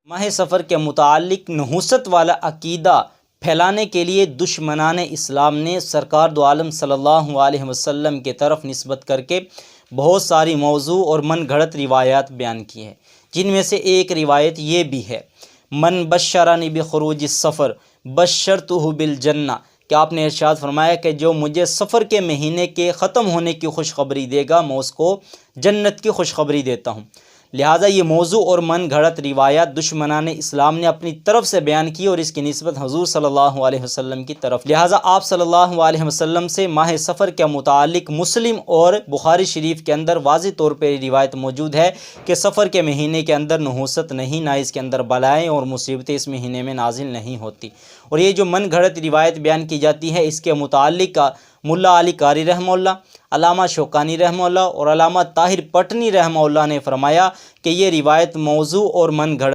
माह सफ़र के मुतालिक नहुसत वाला अकीदा फैलाने के लिए दुश्मनान इस्लाम ने सरकार दो आलम सल्लल्लाहु अलैहि वसल्लम के तरफ निस्बत करके बहुत सारी मौजू और मन घड़त रिवायात बयान की हैं, जिनमें से एक रिवायत ये भी है, मन बशरानी बिखुरूज सफ़र बशरतुहु बिल जन्ना, कि आपने इरशाद फरमाया कि जो मुझे सफ़र के महीने के ख़त्म होने की खुशखबरी देगा मैं उसको जन्नत की खुशखबरी देता हूँ। लिहाजा ये मौजू और मन घड़त रिवायात दुश्मनान इस्लाम ने अपनी तरफ से बयान की और इसकी निस्बत हुज़ूर सल्लल्लाहु अलैहि वसल्लम की तरफ। लिहाजा आप सल्लल्लाहु अलैहि वसल्लम से माह सफ़र के मुतालिक मुस्लिम और बुखारी शरीफ के अंदर वाज़ेह तौर पर रिवायत मौजूद है कि सफ़र के महीने के अंदर नहुसत नहीं, ना इसके अंदर बलाएँ और मुसीबतें इस महीने में नाजिल नहीं होती। और ये जो मन घड़त रिवायत बयान की जाती है, इसके मुतालिक मुल्ला अली कारी रहमहुल्लाह, अल्लामा शौकानी रहमहुल्लाह और अल्लामा ताहिर पटनी रहमहुल्लाह ने फरमाया कि ये रिवायत मौजू और मन घड़त